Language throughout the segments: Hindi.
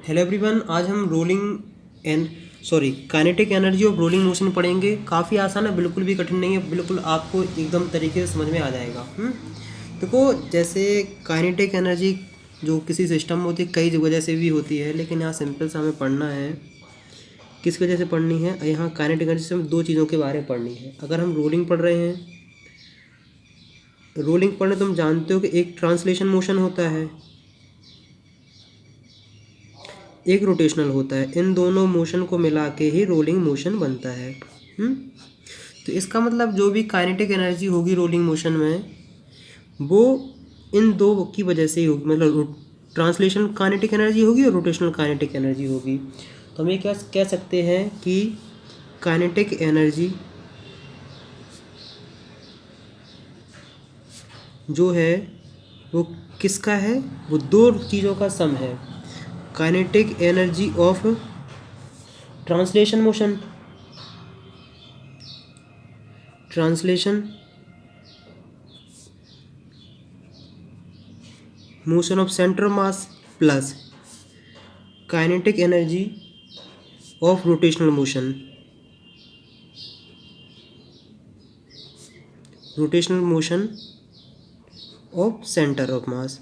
हेलो एवरीवन, आज हम kinetic energy of rolling motion पढ़ेंगे। काफ़ी आसान है, बिल्कुल भी कठिन नहीं है, बिल्कुल आपको एकदम तरीके से समझ में आ जाएगा। देखो, जैसे काइनेटिक एनर्जी जो किसी सिस्टम में होती है कई वजह से भी होती है, लेकिन यहाँ सिंपल सा हमें पढ़ना है। किस वजह से पढ़नी है? यहाँ काइनेटिक एनर्जी से हमें दो चीज़ों के बारे में पढ़नी है। अगर हम रोलिंग पढ़ रहे हैं, रोलिंग पढ़ने तुम जानते हो कि एक ट्रांसलेशन मोशन होता है, एक रोटेशनल होता है। इन दोनों मोशन को मिला के ही रोलिंग मोशन बनता है। तो इसका मतलब जो भी काइनेटिक एनर्जी होगी रोलिंग मोशन में, वो इन दो की वजह से ही होगी। मतलब ट्रांसलेशन काइनेटिक एनर्जी होगी और रोटेशनल काइनेटिक एनर्जी होगी। तो हम ये क्या कह सकते हैं कि काइनेटिक एनर्जी जो है वो किसका है? वो दो चीज़ों का सम है। Kinetic energy of translation motion, translation motion of centre mass plus kinetic energy of rotational motion, rotational motion of centre of mass.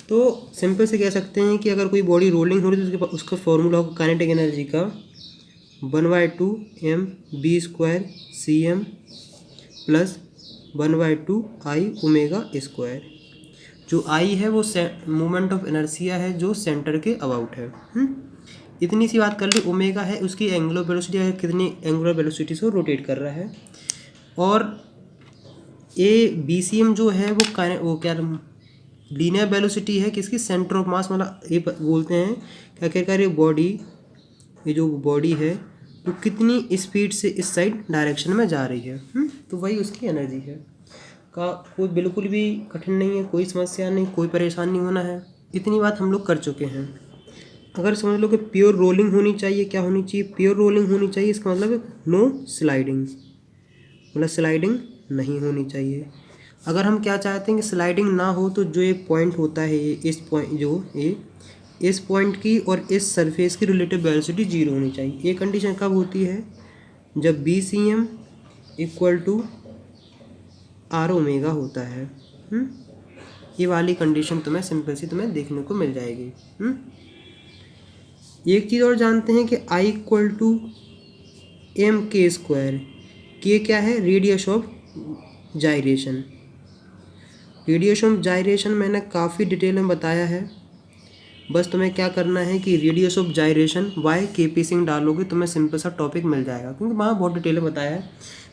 तो सिंपल से कह सकते हैं कि अगर कोई बॉडी रोलिंग हो रही है तो उसका फॉर्मूला होगा काइनेटिक एनर्जी का 1/2 mv² प्लस 1/2 I ओमेगा²। जो आई है वो मोमेंट ऑफ इनर्शिया है जो सेंटर के अबाउट है। इतनी सी बात कर ली। ओमेगा है उसकी एंगुलर वेलोसिटी है, कितनी एंगुलर वेलोसिटी से रोटेट कर रहा है। और ए BCM जो है वो क्या लीनियर वेलोसिटी है किसकी? Centre of mass. मतलब ये बोलते हैं क्या आखिरकार ये जो बॉडी है वो कितनी स्पीड से इस साइड डायरेक्शन में जा रही है। तो वही उसकी एनर्जी है। का कोई बिल्कुल भी कठिन नहीं है, कोई समस्या नहीं, कोई परेशान नहीं होना है। इतनी बात हम लोग कर चुके हैं। अगर समझ लो कि प्योर रोलिंग होनी चाहिए, क्या होनी चाहिए? प्योर रोलिंग होनी चाहिए। इसका मतलब नो स्लाइडिंग, मतलब स्लाइडिंग नहीं होनी चाहिए। अगर हम क्या चाहते हैं कि स्लाइडिंग ना हो, तो जो एक पॉइंट होता है ये इस पॉइंट की और इस सरफेस की रिलेटिव वेलोसिटी 0 होनी चाहिए। ये कंडीशन कब होती है? जब BCM = R ओमेगा होता है। ये वाली कंडीशन तुम्हें सिंपल सी तुम्हें देखने को मिल जाएगी। एक चीज़ और जानते हैं कि I = mk²। के क्या है? Radius of gyration. Radius of gyration मैंने काफ़ी डिटेल में बताया है। बस तुम्हें क्या करना है कि radius of gyration by KP सिंह डालोगे, तुम्हें सिंपल सा टॉपिक मिल जाएगा, क्योंकि वहाँ बहुत डिटेल में बताया है।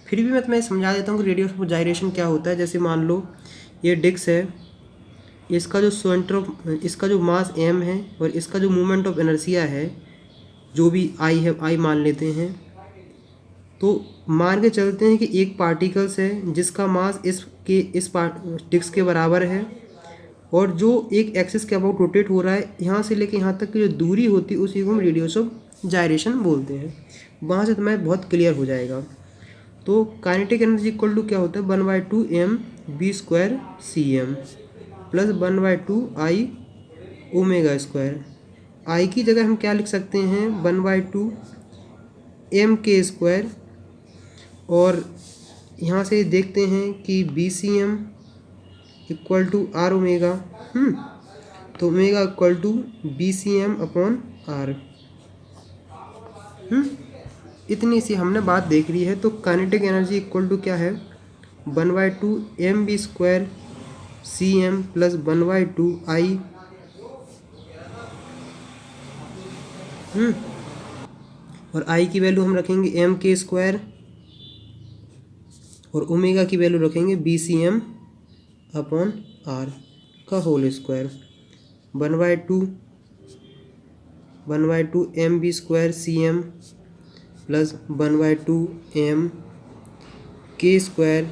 फिर भी मैं तुम्हें समझा देता हूँ कि रेडियस ऑफ जाइरेशन क्या होता है। जैसे मान लो ये डिस्क है, इसका जो इसका जो मास m है और इसका जो मोमेंट ऑफ इनर्शिया है जो भी I है, I मान लेते हैं। तो मान के चलते हैं कि एक पार्टिकल्स है जिसका मास इस डिस्क के बराबर है और जो एक एक्सिस के अबाउट रोटेट हो रहा है। यहाँ से लेके यहाँ तक की जो दूरी होती है उसी को हम रेडियस ऑफ जाइरेशन बोलते हैं। वहाँ से तुम्हें बहुत क्लियर हो जाएगा। तो काइनेटिक एनर्जी इक्वल टू क्या होता है? 1/2 mv² cm plus 1/2 I ओमेगा²। I की जगह हम क्या लिख सकते हैं? 1/2 mk²। और यहाँ से देखते हैं कि BCM = R ओमेगा। तो ओमेगा = BCM/R। इतनी सी हमने बात देख ली है। तो काइनेटिक एनर्जी इक्वल टू क्या है? 1/2 mv² cm प्लस 1/2 I। और I की वैल्यू हम रखेंगे mk² और ओमेगा की वैल्यू रखेंगे BCM/R का whole square. 1/2 mv² cm plus 1/2 mk²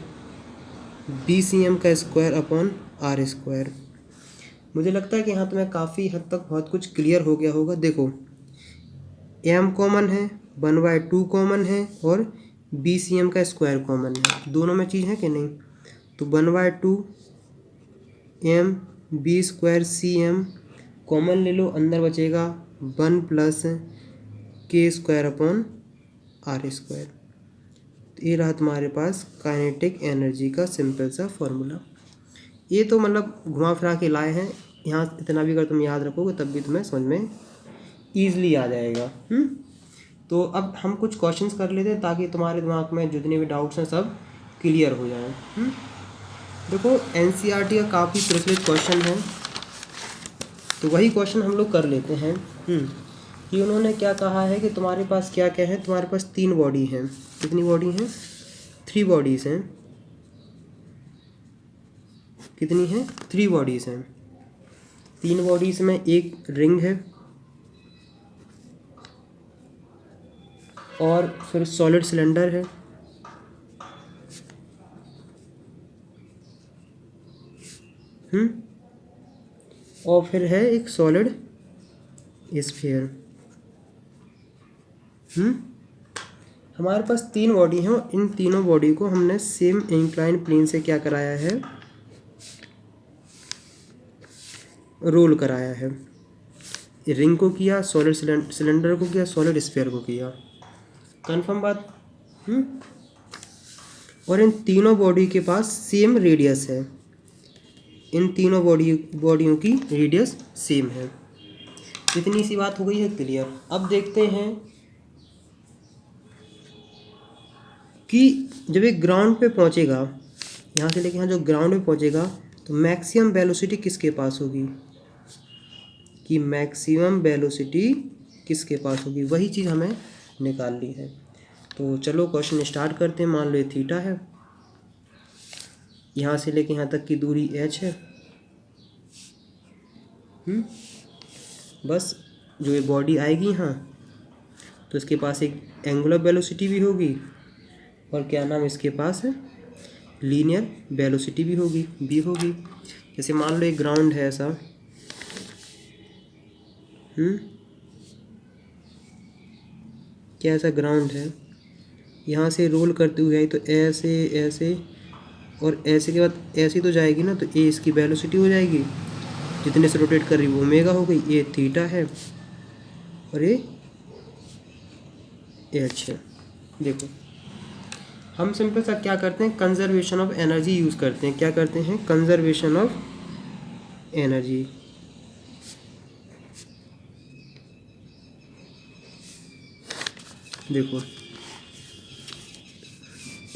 BCM का स्क्वायर/R²। मुझे लगता है कि यहाँ तुम्हें काफ़ी हद तक बहुत कुछ क्लियर हो गया होगा। देखो, m कॉमन है, 1/2 कॉमन है और BCM का स्क्वायर कॉमन है। दोनों में चीज़ है कि नहीं? तो 1/2 mv² cm कॉमन ले लो, अंदर बचेगा 1 plus K square upon R square. तो ये रहा तुम्हारे पास काइनेटिक एनर्जी का सिंपल सा फॉर्मूला। ये तो मतलब घुमा फिरा के लाए हैं, यहाँ इतना भी अगर तुम याद रखोगे तब भी तुम्हें समझ में ईजिली आ जाएगा। तो अब हम कुछ क्वेश्चंस कर लेते हैं ताकि तुम्हारे दिमाग में जितने भी डाउट्स हैं सब क्लियर हो जाएं। देखो एनसीईआरटी का काफ़ी प्रचलित क्वेश्चन है, तो वही क्वेश्चन हम लोग कर लेते हैं। कि उन्होंने क्या कहा है कि तुम्हारे पास क्या क्या है, तुम्हारे पास 3 बॉडी हैं। कितनी बॉडी हैं? 3 बॉडीज़ हैं। कितनी हैं? 3 बॉडीज़ हैं। 3 बॉडीज़ में एक रिंग है और फिर सॉलिड सिलेंडर है, और फिर है एक सॉलिड स्फीयर। हमारे पास 3 बॉडी हैं और इन तीनों बॉडी को हमने सेम इंक्लाइन प्लेन से क्या कराया है? रोल कराया है। रिंग को किया, सॉलिड सिलेंडर को किया, सॉलिड स्फीयर को किया। कंफर्म बात? और इन तीनों बॉडी के पास सेम रेडियस है। इन तीनों बॉडियों की रेडियस सेम है। इतनी सी बात हो गई है क्लियर। अब देखते हैं कि जब एक ग्राउंड पे पहुंचेगा, यहाँ से लेके यहाँ जो ग्राउंड पे पहुंचेगा, तो मैक्सिमम वेलोसिटी किसके पास होगी? कि मैक्सिमम वेलोसिटी किसके पास होगी, वही चीज़ हमें निकालनी है। तो चलो क्वेश्चन स्टार्ट करते हैं। मान लो ये थीटा है, यहाँ से लेके यहाँ तक की दूरी h है। बस जो ये बॉडी आएगी यहाँ, तो इसके पास एक एंगुलर वेलोसिटी भी होगी और क्या नाम इसके पास है? लीनियर वेलोसिटी भी होगी, v होगी। जैसे मान लो एक ग्राउंड है ऐसा, क्या ऐसा ग्राउंड है, यहाँ से रोल करते हुए आई तो ऐसे ऐसे और ऐसे के बाद ऐसे तो जाएगी ना, तो ए इसकी वेलोसिटी हो जाएगी, जितने से रोटेट कर रही वो ओमेगा हो गई। ये थीटा है और ये एच है। देखो हम सिंपल सा क्या करते हैं, कंजर्वेशन ऑफ एनर्जी यूज़ करते हैं। क्या करते हैं? Conservation of energy. देखो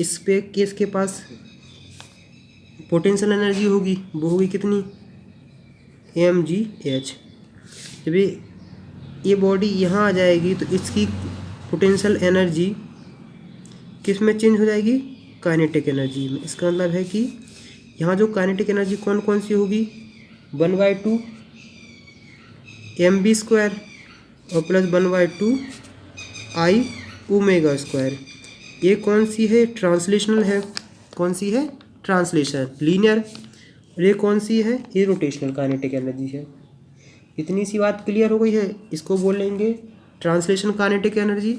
इस पे केस के पास पोटेंशियल एनर्जी होगी, वो होगी कितनी? mgh। जब ये बॉडी यहाँ आ जाएगी तो इसकी पोटेंशियल एनर्जी किस में चेंज हो जाएगी? काइनेटिक एनर्जी में। इसका मतलब है कि यहाँ जो काइनेटिक एनर्जी कौन कौन सी होगी? 1/2 mv² और प्लस 1/2 I ओमेगा स्क्वायर। ये कौन सी है? ट्रांसलेशनल है। कौन सी है? ट्रांसलेशन। लीनियर। और ये कौन सी है? ये रोटेशनल काइनेटिक एनर्जी है। इतनी सी बात क्लियर हो गई है। इसको बोलेंगे translation kinetic energy,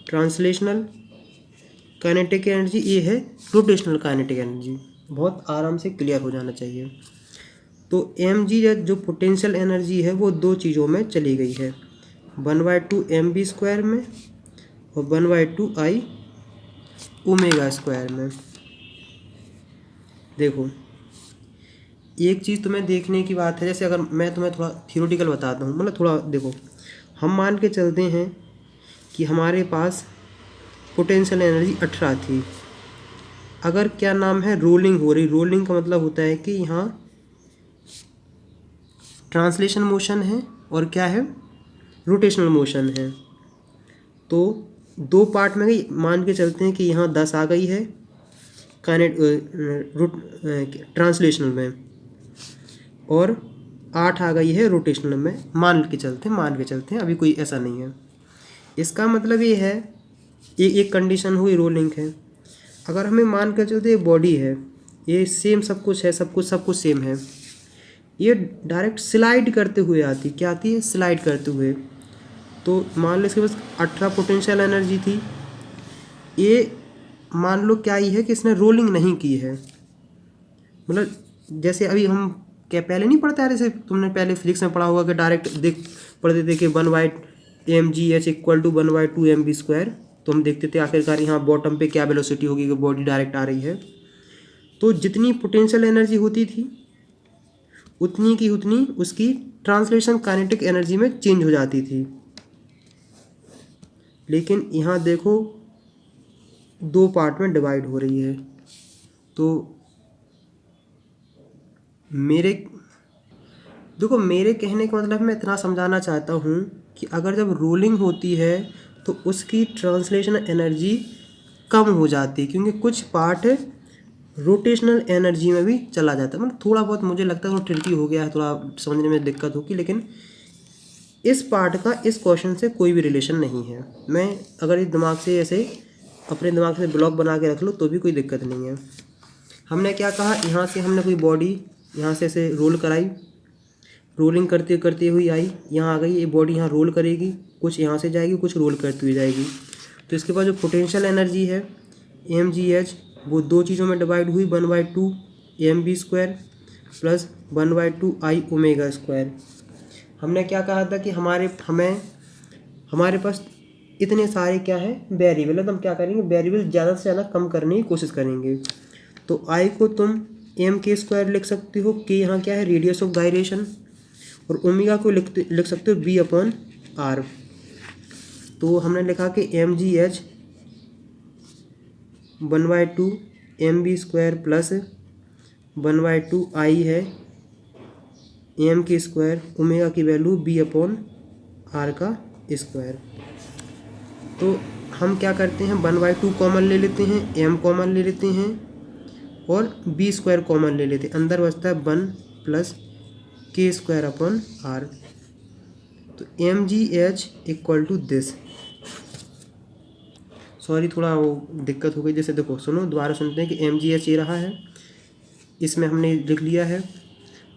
translational kinetic energy. ये है रोटेशनल काइनेटिक एनर्जी। बहुत आराम से क्लियर हो जाना चाहिए। तो mg जो पोटेंशियल एनर्जी है वो 2 चीज़ों में चली गई है, 1/2 mv² में और 1/2 I ओमेगा स्क्वायर में। देखो एक चीज़ तुम्हें देखने की बात है, जैसे अगर मैं तुम्हें थोड़ा थियोरेटिकल बताता हूँ, मतलब थोड़ा देखो, हम मान के चलते हैं कि हमारे पास पोटेंशियल एनर्जी 18 थी। अगर क्या नाम है रोलिंग हो रही, रोलिंग का मतलब होता है कि यहाँ ट्रांसलेशन मोशन है और क्या है? रोटेशनल मोशन है। तो 2 पार्ट में गई, मान के चलते हैं कि यहाँ 10 आ गई है ट्रांसलेशनल में और 8 आ गई है रोटेशनल में। मान के चलते हैं, अभी कोई ऐसा नहीं है। इसका मतलब ये है, एक कंडीशन हुई रोलिंग है। अगर हमें मान कर चलते बॉडी है, ये सेम सब कुछ है, सब कुछ सेम है, ये डायरेक्ट स्लाइड करते हुए आती। क्या आती है? स्लाइड करते हुए। तो मान लो इसके पास 18 पोटेंशियल एनर्जी थी। ये मान लो क्या ही है कि इसने रोलिंग नहीं की है। मतलब जैसे अभी हम क्या पहले नहीं पढ़ता है? जैसे तुमने पहले फिजिक्स में पढ़ा होगा कि डायरेक्ट देख पढ़ते थे कि 1/mgh इक्वल टू 1/2mv²। तो हम देखते थे आखिरकार यहाँ बॉटम पे क्या वेलोसिटी होगी कि बॉडी डायरेक्ट आ रही है। तो जितनी पोटेंशियल एनर्जी होती थी उतनी की उतनी उसकी ट्रांसलेशन काइनेटिक एनर्जी में चेंज हो जाती थी। लेकिन यहाँ देखो 2 पार्ट में डिवाइड हो रही है। तो मेरे कहने का मतलब मैं इतना समझाना चाहता हूँ कि अगर जब रोलिंग होती है तो उसकी ट्रांसलेशन एनर्जी कम हो जाती है, क्योंकि कुछ पार्ट रोटेशनल एनर्जी में भी चला जाता है। मतलब थोड़ा बहुत मुझे लगता है थोड़ा ट्रिकी हो गया है, थोड़ा समझने में दिक्कत होगी, लेकिन इस पार्ट का इस क्वेश्चन से कोई भी रिलेशन नहीं है। मैं अगर इस दिमाग से ऐसे अपने दिमाग से ब्लॉक बना के रख लो तो भी कोई दिक्कत नहीं है। हमने क्या कहा, यहाँ से हमने कोई बॉडी यहाँ से ऐसे रोल कराई, रोलिंग करते करते हुई आई, यहाँ आ गई, ये बॉडी यहाँ रोल करेगी, कुछ यहाँ से जाएगी, कुछ रोल करती हुई जाएगी। तो इसके बाद जो पोटेंशियल एनर्जी है mgh वो 2 चीज़ों में डिवाइड हुई, 1/2mv² प्लस 1/2 I⍵²। हमने क्या कहा था कि हमारे पास इतने सारे क्या है वेरिएबल है, तो हम क्या करेंगे वेरिएबल ज़्यादा से ज़्यादा कम करने की कोशिश करेंगे। तो I को तुम m² लिख सकते हो, कि यहाँ क्या है रेडियस ऑफ गायरेशन, और ओमेगा को लिख सकते हो V/R। तो हमने लिखा कि mgh 1/2mv² प्लस 1/2 I है m², ओमेगा की वैल्यू V/R का स्क्वायर। तो हम क्या करते हैं 1/2 कॉमन ले लेते हैं, m कॉमन ले लेते हैं और v² कॉमन ले लेते हैं, अंदर बचता है 1 प्लस k²/R। तो mgh equal to this. Sorry थोड़ा वो दिक्कत हो गई। जैसे देखो सुनो दोबारा सुनते हैं कि mgh ये रहा है, इसमें हमने लिख लिया है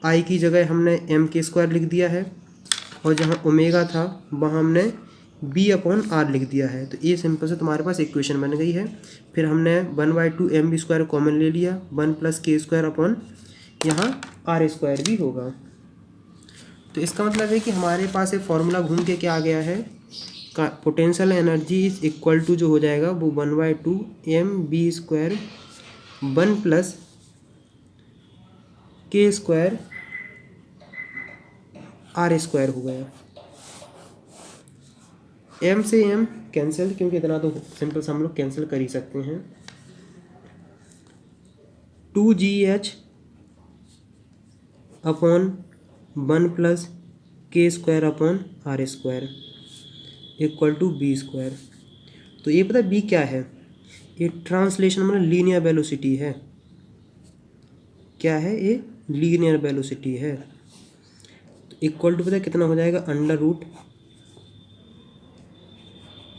I की जगह हमने m² लिख दिया है, और जहाँ ओमेगा था वहाँ हमने V/R लिख दिया है। तो ये सिंपल से तुम्हारे पास इक्वेशन बन गई है। फिर हमने 1/2mv² कॉमन ले लिया, 1 प्लस k² यहाँ R² भी होगा। तो इसका मतलब है कि हमारे पास एक फॉर्मूला घूम के क्या आ गया है, potential energy is equal to जो हो जाएगा वो 1/2mv², 1 प्लस k² R² हो गया। m से m कैंसिल, क्योंकि इतना तो सिंपल से हम लोग कैंसिल कर ही सकते हैं। 2gh upon 1 plus k² R² equal to b²। तो ये पता b क्या है, ये ट्रांसलेशन मतलब लीनियर वेलोसिटी है। क्या है ये, लीनियर वेलोसिटी है। तो इक्वल टू पता कितना हो जाएगा,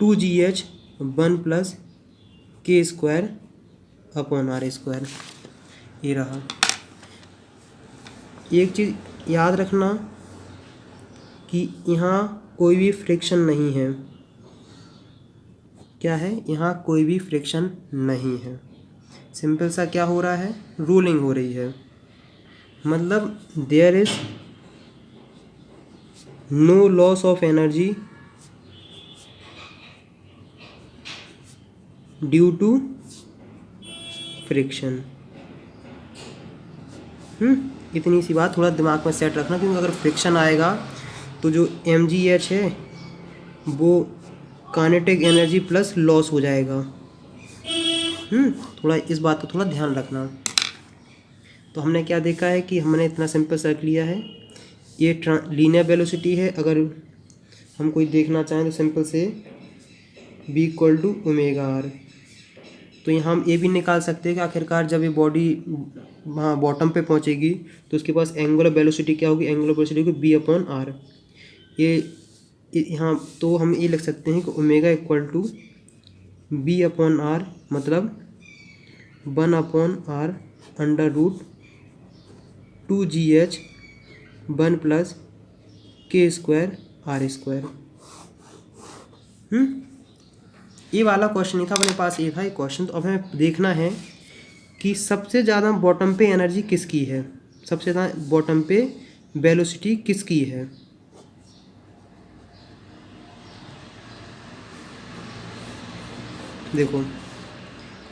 √2gh 1 प्लस k² R²। ये रहा। एक चीज़ याद रखना कि यहाँ कोई भी फ्रिक्शन नहीं है। क्या है, यहाँ कोई भी फ्रिक्शन नहीं है। सिंपल सा क्या हो रहा है, रोलिंग हो रही है। मतलब there is no loss of energy due to friction. इतनी सी बात थोड़ा दिमाग में सेट रखना, क्योंकि अगर फ्रिक्शन आएगा तो जो mgh है वो काइनेटिक एनर्जी प्लस लॉस हो जाएगा। थोड़ा इस बात को थोड़ा ध्यान रखना। तो हमने क्या देखा है कि हमने इतना सिंपल सर्क लिया है, ये लीनियर वेलोसिटी है। अगर हम कोई देखना चाहें तो सिंपल से v/ωr। तो यहाँ हम ये भी निकाल सकते हैं कि आखिरकार जब ये बॉडी वहाँ बॉटम पे पहुँचेगी तो उसके पास एंगुलर वेलोसिटी क्या होगी, एंगुलर वेलोसिटी होगी v/R। ये यहाँ तो हम ये लिख सकते हैं कि ओमेगा इक्वल टू v/R, मतलब 1/R √2gh 1 plus k² R²। ये वाला क्वेश्चन नहीं था अपने पास, ये था ये क्वेश्चन। तो अब हमें देखना है कि सबसे ज़्यादा बॉटम पे एनर्जी किसकी है। सबसे ज़्यादा बॉटम पे वेलोसिटी किसकी है? देखो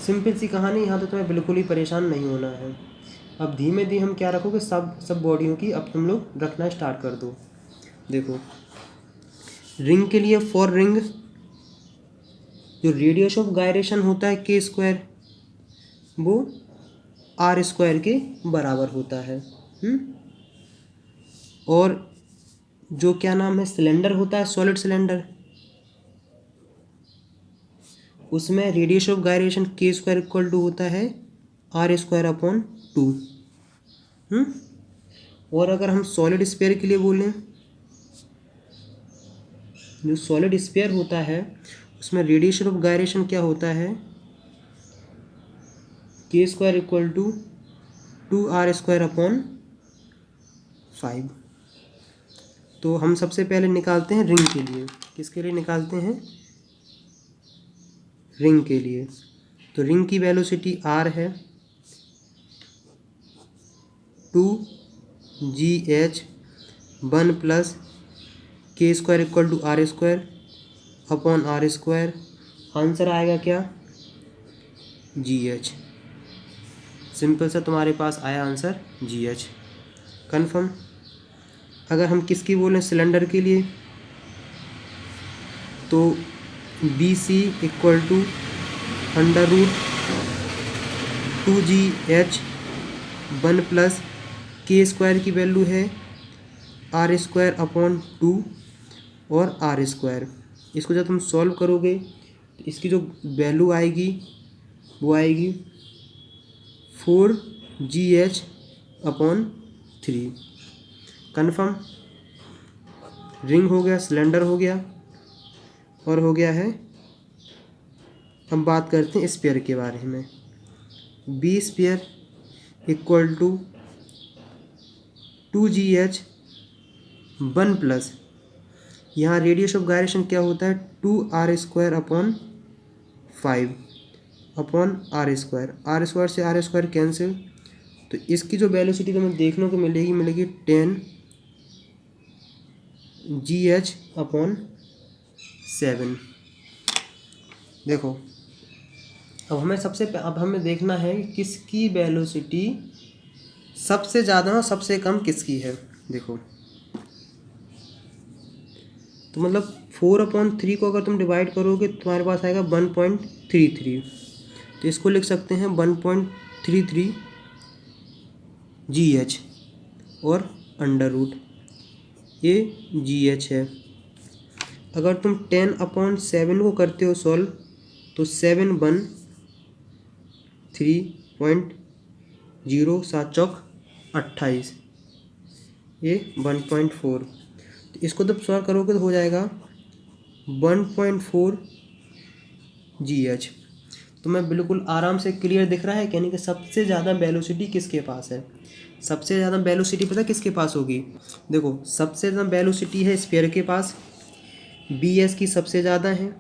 सिंपल सी कहानी, यहाँ तो तुम्हें बिल्कुल ही परेशान नहीं होना है। अब धीमे धीमे हम क्या रखोगे, सब बॉडियों की अब तुम लोग रखना स्टार्ट कर दो। देखो रिंग के लिए, फॉर रिंग जो रेडियस ऑफ गायरेशन होता है के स्क्वायर, वो आर स्क्वायर के बराबर होता है। और जो क्या नाम है, सिलेंडर होता है, सॉलिड सिलेंडर, उसमें रेडियस ऑफ गायरेशन के स्क्वायर इक्वल टू होता है आर स्क्वायर अपॉन 2। और अगर हम सॉलिड स्फीयर के लिए बोलें, जो सॉलिड स्फीयर होता है उसमें रेडिएशन ऑफ गायरेशन क्या होता है, K square equal to 2r square upon 5। तो हम सबसे पहले निकालते हैं रिंग के लिए। किसके लिए निकालते हैं? रिंग के लिए। तो रिंग की वेलोसिटी r है 2gh 1 plus K square equal to R square upon R square. Answer आएगा क्या? GH। सिंपल सा तुम्हारे पास आया आंसर GH। कन्फर्म। अगर हम किसकी बोलें, सिलेंडर के लिए, तो BC equal to under root 2gh 1 plus K square की वैल्यू है आर स्क्वायर अपॉन 2 और आर स्क्वायर। इसको जब तुम सॉल्व करोगे तो इसकी जो वैल्यू आएगी वो आएगी 4gh अपॉन 3। कन्फर्म। रिंग हो गया, सिलेंडर हो गया, और हो गया है, अब बात करते हैं स्फीयर के बारे में। B sphere equal to 2gh 1 plus, यहाँ रेडियस ऑफ गायरेशन क्या होता है 2r square upon 5 upon R square. R square से आर स्क्वायर कैंसिल, तो इसकी जो वेलोसिटी तुम्हें देखने को मिलेगी 10gh अपॉन 7। देखो अब हमें देखना है कि किसकी वेलोसिटी सबसे ज़्यादा और सबसे कम किसकी है। देखो तो मतलब 4/3 को अगर तुम डिवाइड करोगे तो तुम्हारे पास आएगा 1.33। तो इसको लिख सकते हैं 1.33 GH और अंडर रूट ये GH है। अगर तुम 10/7 को करते हो सॉल्व, तो 7 1 3.0 7 चौक 28, ये 1.4। तो इसको जब सॉल्व करोगे तो हो जाएगा 1.4 GH। तो मैं बिल्कुल आराम से क्लियर दिख रहा है, यानी कि सबसे ज़्यादा वेलोसिटी किसके पास है। सबसे ज़्यादा वेलोसिटी पता किसके पास होगी? देखो सबसे ज़्यादा वेलोसिटी है स्फीयर के पास, BS की सबसे ज़्यादा है,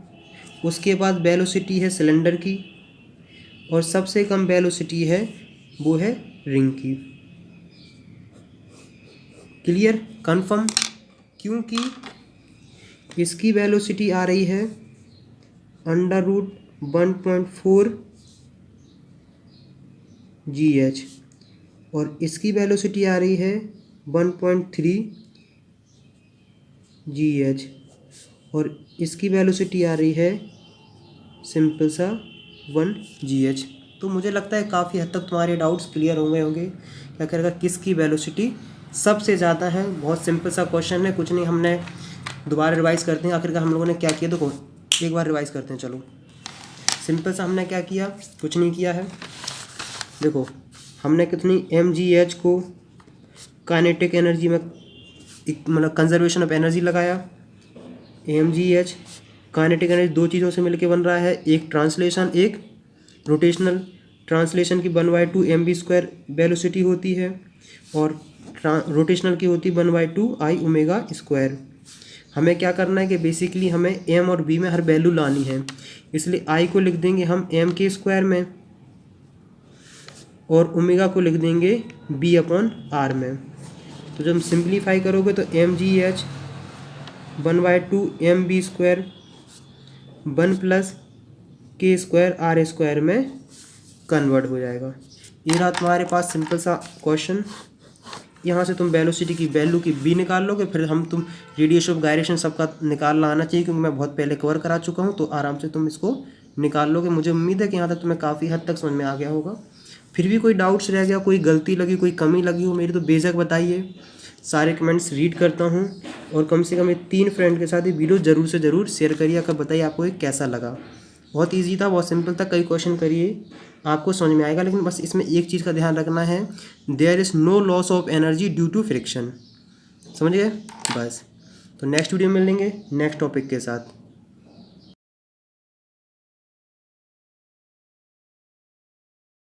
उसके बाद वेलोसिटी है सिलेंडर की, और सबसे कम वेलोसिटी है वो है रिंग की। क्लियर? कंफर्म। क्योंकि इसकी वेलोसिटी आ रही है अंडर रूट 1.4 GH और इसकी वेलोसिटी आ रही है 1.3 GH और इसकी वेलोसिटी आ रही है सिंपल सा 1 GH। तो मुझे लगता है काफ़ी हद तक तुम्हारे डाउट्स क्लियर हो गए होंगे कि आखिरकार किसकी वेलोसिटी सबसे ज़्यादा है। बहुत सिंपल सा क्वेश्चन है, कुछ नहीं। हमने दोबारा रिवाइज करते हैं आखिरकार हम लोगों ने क्या किया। देखो एक बार रिवाइज करते हैं। चलो सिंपल सा हमने क्या किया, कुछ नहीं किया है। देखो हमने कितनी mgh को काइनेटिक एनर्जी में मतलब कंजर्वेशन ऑफ एनर्जी लगाया। mgh काइनेटिक एनर्जी दो चीज़ों से मिलके बन रहा है, एक ट्रांसलेशन एक रोटेशनल। ट्रांसलेशन की 1/2 mv² वेलोसिटी होती है और रोटेशनल की होती 1/2 I ओमेगा स्क्वायर। हमें क्या करना है कि बेसिकली हमें m और v में हर वैल्यू लानी है, इसलिए I को लिख देंगे हम m के स्क्वायर में और ओमेगा को लिख देंगे B/R में। तो जब हम सिंप्लीफाई करोगे तो mgh 1/2 mb² 1 + k² r² में कन्वर्ट हो जाएगा। ये रहा तुम्हारे पास सिंपल सा क्वेश्चन। यहाँ से तुम वेलोसिटी की वैल्यू की b निकाल लोगे, फिर तुम रेडियस ऑफ गायरेशन सबका निकालना आना चाहिए, क्योंकि मैं बहुत पहले कवर करा चुका हूँ, तो आराम से तुम इसको निकाल लोगे। मुझे उम्मीद है कि यहाँ तक तुम्हें काफ़ी हद तक समझ में आ गया होगा। फिर भी कोई डाउट्स रह गया, कोई गलती लगी, कोई कमी लगी हो मेरी, तो बेशक बताइए। सारे कमेंट्स रीड करता हूँ, और कम से कम ये 3 फ्रेंड के साथ ये वीडियो ज़रूर से ज़रूर शेयर करिए। आपका बताइए आपको ये कैसा लगा। बहुत ईजी था, बहुत सिंपल था, कई क्वेश्चन करिए आपको समझ में आएगा। लेकिन बस इसमें एक चीज़ का ध्यान रखना है, there is no loss of energy due to friction. समझ गए? बस। तो नेक्स्ट वीडियो में मिलेंगे नेक्स्ट टॉपिक के साथ।